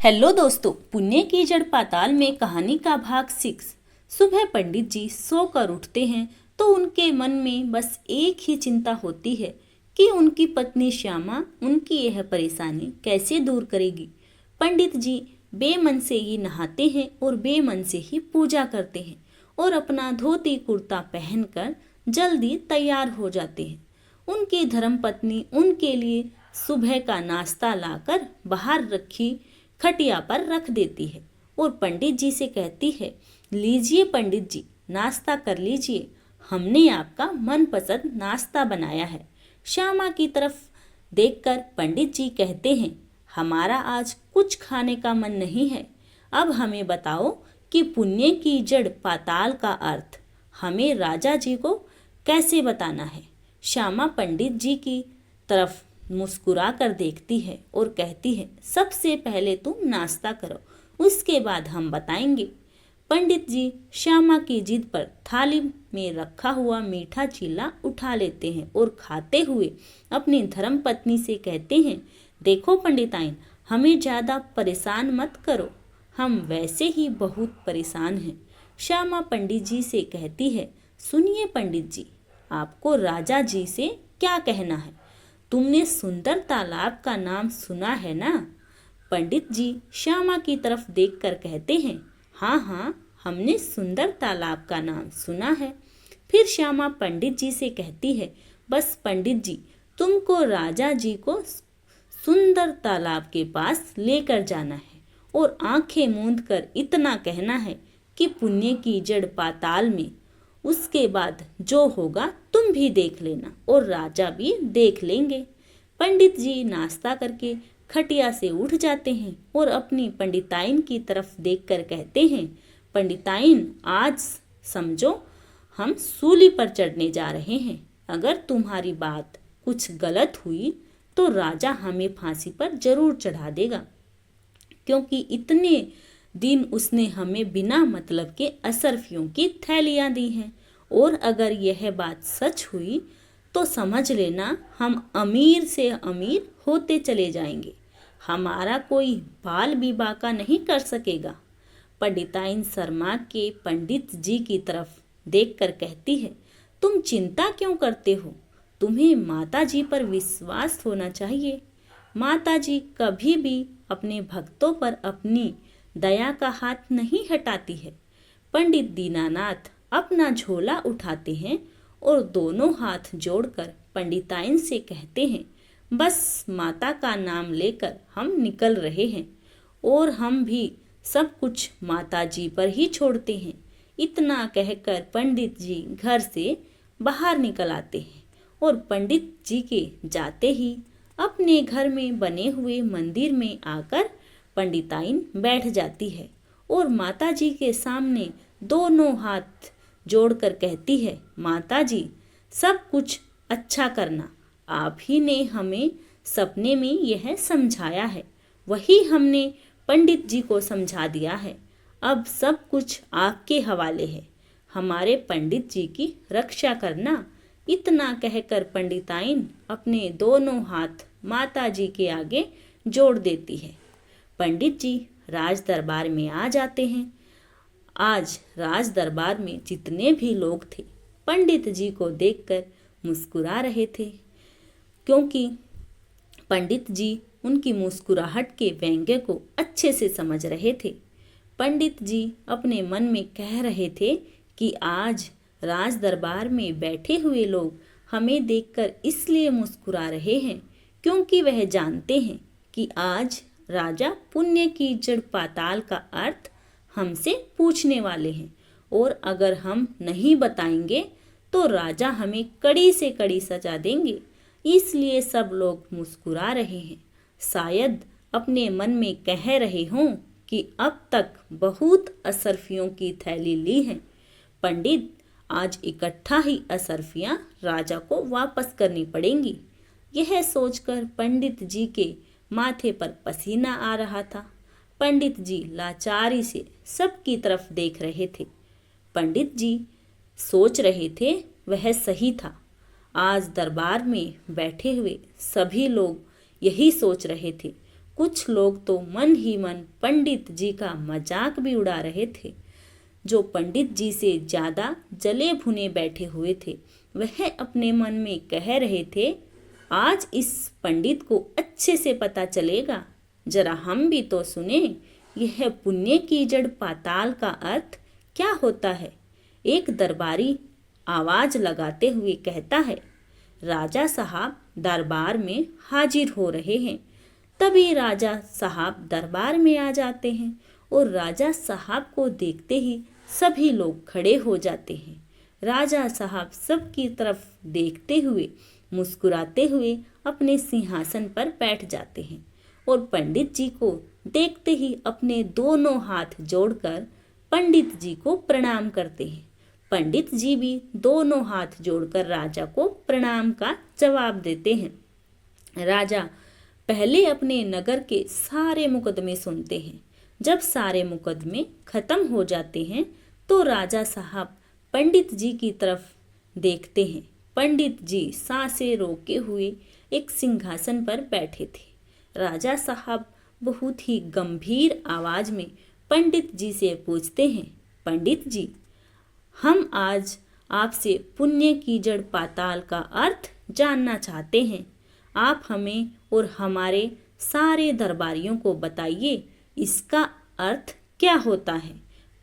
Hello दोस्तों, पुण्य की जड़ पाताल में कहानी का भाग 6। सुबह पंडित जी सोकर उठते हैं तो उनके मन में बस एक ही चिंता होती है कि उनकी पत्नी श्यामा उनकी यह परेशानी कैसे दूर करेगी। पंडित जी बेमन से ही नहाते हैं और बेमन से ही पूजा करते हैं और अपना धोती कुर्ता पहनकर जल्दी तैयार हो जाते हैं। उनकी धर्मपत्नी उनके लिए सुबह का नाश्ता लाकर बाहर रखी खटिया पर रख देती है और पंडित जी से कहती है, लीजिए पंडित जी, नाश्ता कर लीजिए, हमने आपका मनपसंद नाश्ता बनाया है। श्यामा की तरफ देखकर पंडित जी कहते हैं, हमारा आज कुछ खाने का मन नहीं है। अब हमें बताओ कि पुण्य की जड़ पाताल का अर्थ हमें राजा जी को कैसे बताना है। श्यामा पंडित जी की तरफ मुस्कुरा कर देखती है और कहती है, सबसे पहले तुम नाश्ता करो, उसके बाद हम बताएंगे। पंडित जी श्यामा की जिद पर थाली में रखा हुआ मीठा चीला उठा लेते हैं और खाते हुए अपनी धर्मपत्नी से कहते हैं, देखो पंडिताइन, हमें ज़्यादा परेशान मत करो, हम वैसे ही बहुत परेशान हैं। श्यामा पंडित जी से कहती है, सुनिए पंडित जी, आपको राजा जी से क्या कहना है? तुमने सुंदर तालाब का नाम सुना है ना? पंडित जी श्यामा की तरफ देखकर कहते हैं, हाँ हाँ, हमने सुंदर तालाब का नाम सुना है। फिर श्यामा पंडित जी से कहती है, बस पंडित जी, तुमको राजा जी को सुंदर तालाब के पास लेकर जाना है और आंखें मूंद कर इतना कहना है कि पुण्य की जड़ पाताल में, उसके बाद जो होगा तुम भी देख लेना और राजा भी देख लेंगे। पंडित जी नाश्ता करके खटिया से उठ जाते हैं और अपनी पंडिताइन की तरफ देखकर कहते हैं, पंडिताइन, आज समझो हम सूली पर चढ़ने जा रहे हैं। अगर तुम्हारी बात कुछ गलत हुई तो राजा हमें फांसी पर जरूर चढ़ा देगा, क्योंकि इतने दिन उसने हमें बिना मतलब के असरफियों की थैलियां दी हैं। और अगर यह बात सच हुई तो समझ लेना हम अमीर से अमीर होते चले जाएंगे, हमारा कोई बाल भी बाका नहीं कर सकेगा। पंडिताइन शर्मा के पंडित जी की तरफ देखकर कहती है, तुम चिंता क्यों करते हो? तुम्हें माता जी पर विश्वास होना चाहिए। माता जी कभी भी अपने भक्तों पर अपनी दया का हाथ नहीं हटाती है। पंडित दीनानाथ अपना झोला उठाते हैं और दोनों हाथ जोड़कर पंडिताइन से कहते हैं, बस माता का नाम लेकर हम निकल रहे हैं और हम भी सब कुछ माता जी पर ही छोड़ते हैं। इतना कहकर पंडित जी घर से बाहर निकल आते हैं और पंडित जी के जाते ही अपने घर में बने हुए मंदिर में आकर पंडिताइन बैठ जाती है और माता जी के सामने दोनों हाथ जोड़कर कहती है, माता जी, सब कुछ अच्छा करना, आप ही ने हमें सपने में यह समझाया है, वही हमने पंडित जी को समझा दिया है। अब सब कुछ आपके हवाले है, हमारे पंडित जी की रक्षा करना। इतना कहकर पंडिताइन अपने दोनों हाथ माता जी के आगे जोड़ देती है। पंडित जी राज दरबार में आ जाते हैं। आज राज दरबार में जितने भी लोग थे पंडित जी को देखकर मुस्कुरा रहे थे, क्योंकि पंडित जी उनकी मुस्कुराहट के व्यंग्य को अच्छे से समझ रहे थे। पंडित जी अपने मन में कह रहे थे कि आज राज दरबार में बैठे हुए लोग हमें देखकर इसलिए मुस्कुरा रहे हैं क्योंकि वह जानते हैं कि आज राजा पुण्य की जड़ पाताल का अर्थ हमसे पूछने वाले हैं और अगर हम नहीं बताएंगे तो राजा हमें कड़ी से कड़ी सजा देंगे, इसलिए सब लोग मुस्कुरा रहे हैं। शायद अपने मन में कह रहे हों कि अब तक बहुत असरफियों की थैली ली है, पंडित, आज इकट्ठा ही असरफियां राजा को वापस करनी पड़ेंगी। यह सोचकर पंडित जी के माथे पर पसीना आ रहा था। पंडित जी लाचारी से सबकी तरफ देख रहे थे। पंडित जी सोच रहे थे वह सही था। आज दरबार में बैठे हुए सभी लोग यही सोच रहे थे। कुछ लोग तो मन ही मन पंडित जी का मजाक भी उड़ा रहे थे। जो पंडित जी से ज्यादा जले भुने बैठे हुए थे, वह अपने मन में कह रहे थे, आज इस पंडित को अच्छे से पता चलेगा, जरा हम भी तो सुने, यह पुण्य की जड़ पाताल का अर्थ क्या होता है। एक दरबारी आवाज लगाते हुए कहता है, राजा साहब दरबार में हाजिर हो रहे हैं। तभी राजा साहब दरबार में आ जाते हैं और राजा साहब को देखते ही सभी लोग खड़े हो जाते हैं। राजा साहब सबकी तरफ देखते हुए मुस्कुराते हुए अपने सिंहासन पर बैठ जाते हैं और पंडित जी को देखते ही अपने दोनों हाथ जोड़कर पंडित जी को प्रणाम करते हैं। पंडित जी भी दोनों हाथ जोड़कर राजा को प्रणाम का जवाब देते हैं। राजा पहले अपने नगर के सारे मुकदमे सुनते हैं। जब सारे मुकदमे खत्म हो जाते हैं तो राजा साहब पंडित जी की तरफ देखते हैं। पंडित जी सांसें रोके हुए एक सिंहासन पर बैठे थे। राजा साहब बहुत ही गंभीर आवाज में पंडित जी से पूछते हैं, पंडित जी, हम आज आपसे पुण्य की जड़ पाताल का अर्थ जानना चाहते हैं। आप हमें और हमारे सारे दरबारियों को बताइए, इसका अर्थ क्या होता है।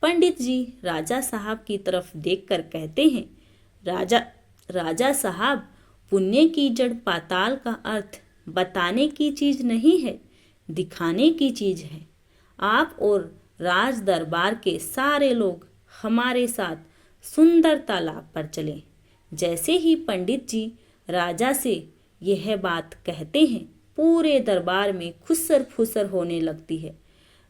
पंडित जी राजा साहब की तरफ देखकर कहते हैं, राजा साहब, पुण्य की जड़ पाताल का अर्थ बताने की चीज नहीं है, दिखाने की चीज है। आप और राज दरबार के सारे लोग हमारे साथ सुंदर तालाब पर चलें। जैसे ही पंडित जी राजा से यह बात कहते हैं, पूरे दरबार में खुसर फुसर होने लगती है।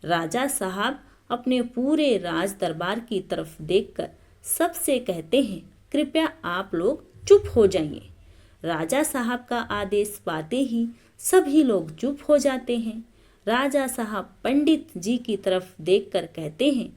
राजा साहब अपने पूरे राज दरबार की तरफ देखकर सबसे कहते हैं, कृपया आप लोग चुप हो जाइए। राजा साहब का आदेश पाते ही सभी लोग चुप हो जाते हैं। राजा साहब पंडित जी की तरफ देखकर कहते हैं,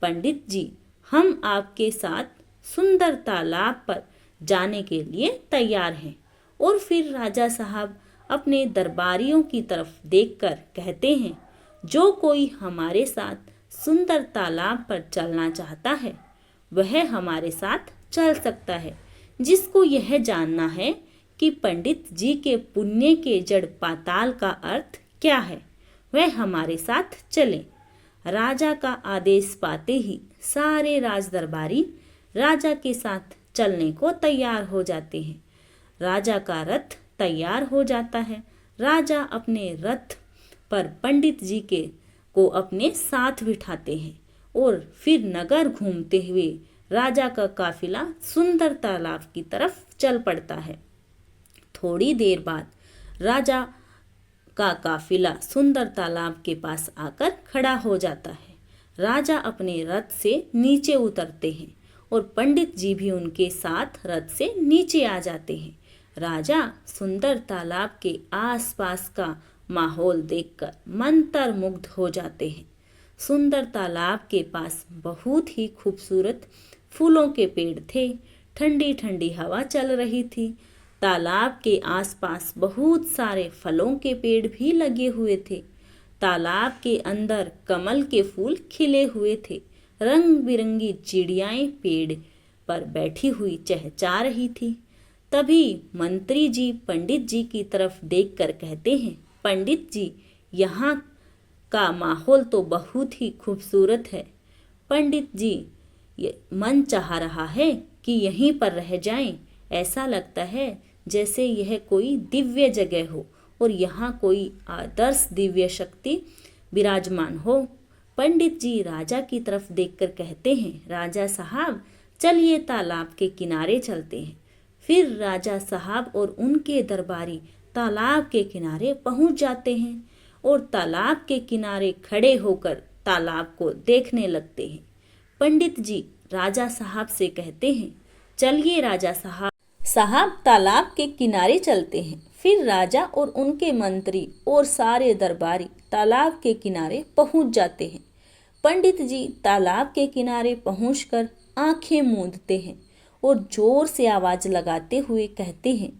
पंडित जी, हम आपके साथ सुंदर तालाब पर जाने के लिए तैयार हैं। और फिर राजा साहब अपने दरबारियों की तरफ देखकर कहते हैं, जो कोई हमारे साथ सुंदर तालाब पर चलना चाहता है, वह हमारे साथ चल सकता है। जिसको यह जानना है कि पंडित जी के पुण्य के जड़ पाताल का अर्थ क्या है, वह हमारे साथ चले। राजा का आदेश पाते ही सारे राज दरबारी राजा के साथ चलने को तैयार हो जाते हैं। राजा का रथ तैयार हो जाता है। राजा अपने रथ पर पंडित जी को अपने साथ बिठाते हैं और फिर नगर घूमते हुए राजा का काफिला सुंदर तालाब की तरफ चल पड़ता है। थोड़ी देर बाद राजा का काफिला सुंदर तालाब के पास आकर खड़ा हो जाता है। राजा अपने रथ से नीचे उतरते हैं और पंडित जी भी उनके साथ रथ से नीचे आ जाते हैं। राजा सुंदर तालाब के आसपास का माहौल देखकर मंत्रमुग्ध हो जाते हैं। सुंदर तालाब के पास बहुत ही खूबसूरत फूलों के पेड़ थे। ठंडी ठंडी हवा चल रही थी। तालाब के आसपास बहुत सारे फलों के पेड़ भी लगे हुए थे। तालाब के अंदर कमल के फूल खिले हुए थे। रंग बिरंगी चिड़ियाएं पेड़ पर बैठी हुई चहचहा रही थी। तभी मंत्री जी पंडित जी की तरफ देखकर कहते हैं, पंडित जी, यहाँ का माहौल तो बहुत ही खूबसूरत है। पंडित जी, ये मन चाह रहा है कि यहीं पर रह जाएं। ऐसा लगता है जैसे यह कोई दिव्य जगह हो और यहाँ कोई आदर्श दिव्य शक्ति विराजमान हो। पंडित जी राजा की तरफ देखकर कहते हैं, राजा साहब, चलिए तालाब के किनारे चलते हैं। फिर राजा साहब और उनके दरबारी तालाब के किनारे पहुंच जाते हैं और तालाब के किनारे खड़े होकर तालाब को देखने लगते हैं। पंडित जी राजा साहब से कहते हैं, चलिए राजा साहब तालाब के किनारे चलते हैं। फिर राजा और उनके मंत्री और सारे दरबारी तालाब के किनारे पहुंच जाते हैं। पंडित जी तालाब के किनारे पहुंचकर आंखें मूंदते हैं और जोर से आवाज लगाते हुए कहते हैं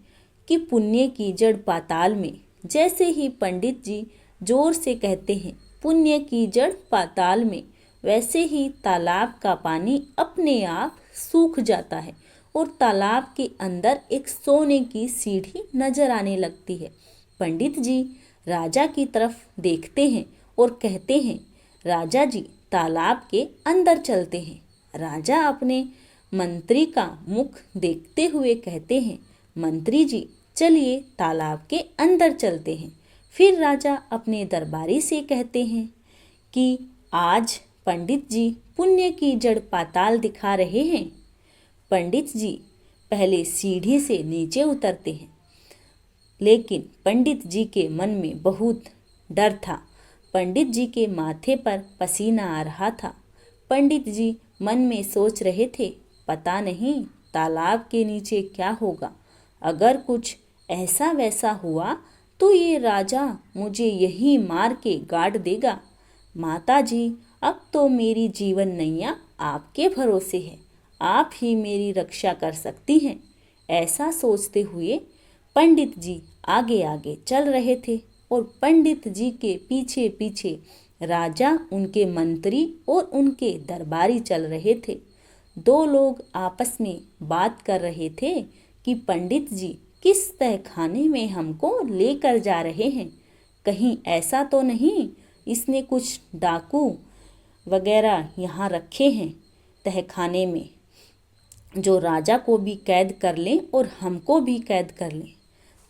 कि पुण्य की जड़ पाताल में। जैसे ही पंडित जी जोर से कहते हैं, पुण्य की जड़ पाताल में। वैसे ही तालाब का पानी अपने आप सूख जाता है और तालाब के अंदर एक सोने की सीढ़ी नजर आने लगती है। पंडित जी राजा की तरफ देखते हैं और कहते हैं, राजा जी तालाब के अंदर चलते हैं। राजा अपने मंत्री का मुख देखते हुए कहते हैं, मंत्री जी चलिए तालाब के अंदर चलते हैं। फिर राजा अपने दरबारी से कहते हैं कि आज पंडित जी पुण्य की जड़ पाताल दिखा रहे हैं। पंडित जी पहले सीढ़ी से नीचे उतरते हैं, लेकिन पंडित जी के मन में बहुत डर था। पंडित जी के माथे पर पसीना आ रहा था। पंडित जी मन में सोच रहे थे, पता नहीं तालाब के नीचे क्या होगा। अगर कुछ ऐसा वैसा हुआ तो ये राजा मुझे यहीं मार के गाड़ देगा। माता जी अब तो मेरी जीवन नैया आपके भरोसे है, आप ही मेरी रक्षा कर सकती हैं। ऐसा सोचते हुए पंडित जी आगे आगे चल रहे थे और पंडित जी के पीछे पीछे राजा, उनके मंत्री और उनके दरबारी चल रहे थे। दो लोग आपस में बात कर रहे थे कि पंडित जी किस तहखाने में हमको लेकर जा रहे हैं। कहीं ऐसा तो नहीं इसने कुछ डाकू वगैरह यहाँ रखे हैं तहखाने में, जो राजा को भी कैद कर लें और हमको भी कैद कर लें।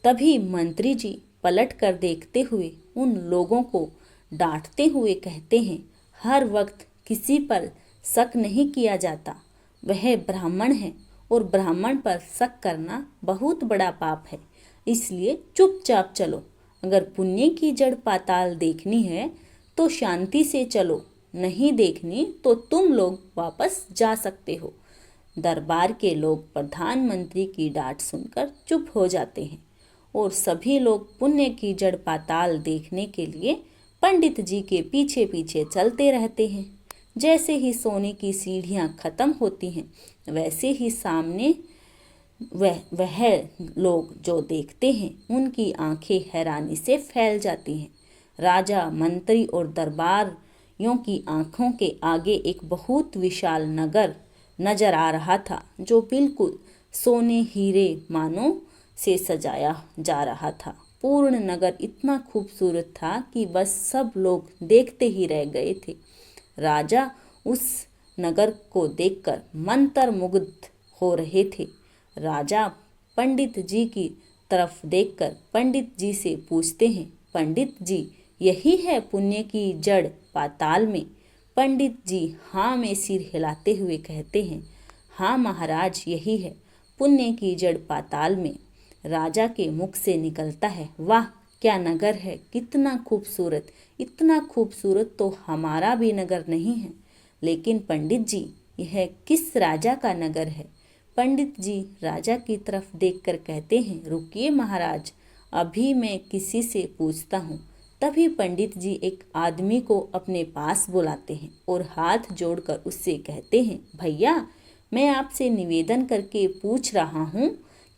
तभी मंत्री जी पलट कर देखते हुए उन लोगों को डांटते हुए कहते हैं, हर वक्त किसी पर शक नहीं किया जाता। वह ब्राह्मण है और ब्राह्मण पर शक करना बहुत बड़ा पाप है। इसलिए चुपचाप चलो। अगर पुण्य की जड़ पाताल देखनी है तो शांति से चलो, नहीं देखनी तो तुम लोग वापस जा सकते हो। दरबार के लोग प्रधानमंत्री की डांट सुनकर चुप हो जाते हैं और सभी लोग पुण्य की जड़ पाताल देखने के लिए पंडित जी के पीछे पीछे चलते रहते हैं। जैसे ही सोने की सीढ़ियाँ खत्म होती हैं, वैसे ही सामने वह लोग जो देखते हैं उनकी आंखें हैरानी से फैल जाती हैं। राजा, मंत्री और दरबारियों की आंखों के आगे एक बहुत विशाल नगर नजर आ रहा था, जो बिल्कुल सोने हीरे मानो से सजाया जा रहा था। पूर्ण नगर इतना खूबसूरत था कि बस सब लोग देखते ही रह गए थे। राजा उस नगर को देखकर मंत्रमुग्ध हो रहे थे। राजा पंडित जी की तरफ देखकर पंडित जी से पूछते हैं, पंडित जी यही है पुण्य की जड़ पाताल में? पंडित जी हाँ में सिर हिलाते हुए कहते हैं, हाँ महाराज यही है पुण्य की जड़ पाताल में। राजा के मुख से निकलता है, वाह क्या नगर है, कितना खूबसूरत। इतना खूबसूरत तो हमारा भी नगर नहीं है। लेकिन पंडित जी यह किस राजा का नगर है? पंडित जी राजा की तरफ देखकर कहते हैं, रुकिए महाराज, अभी मैं किसी से पूछता हूँ। तभी पंडित जी एक आदमी को अपने पास बुलाते हैं और हाथ जोड़कर उससे कहते हैं, भैया मैं आपसे निवेदन करके पूछ रहा हूँ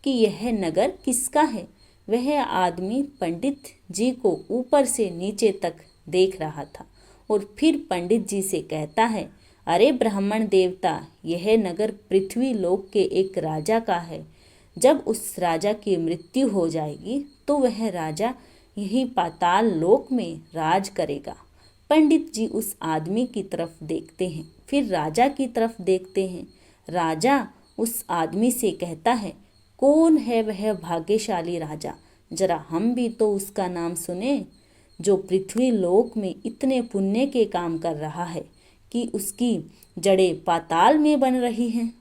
कि यह नगर किसका है? वह आदमी पंडित जी को ऊपर से नीचे तक देख रहा था और फिर पंडित जी से कहता है, अरे ब्राह्मण देवता, यह नगर पृथ्वी लोक के एक राजा का है। जब उस राजा की मृत्यु हो जाएगी तो वह राजा यही पाताल लोक में राज करेगा। पंडित जी उस आदमी की तरफ देखते हैं, फिर राजा की तरफ देखते हैं। राजा उस आदमी से कहता है, कौन है वह भाग्यशाली राजा? जरा हम भी तो उसका नाम सुने, जो पृथ्वी लोक में इतने पुण्य के काम कर रहा है कि उसकी जड़ें पाताल में बन रही हैं।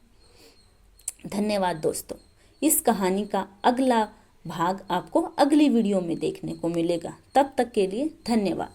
धन्यवाद दोस्तों। इस कहानी का अगला भाग आपको अगली वीडियो में देखने को मिलेगा। तब तक के लिए धन्यवाद।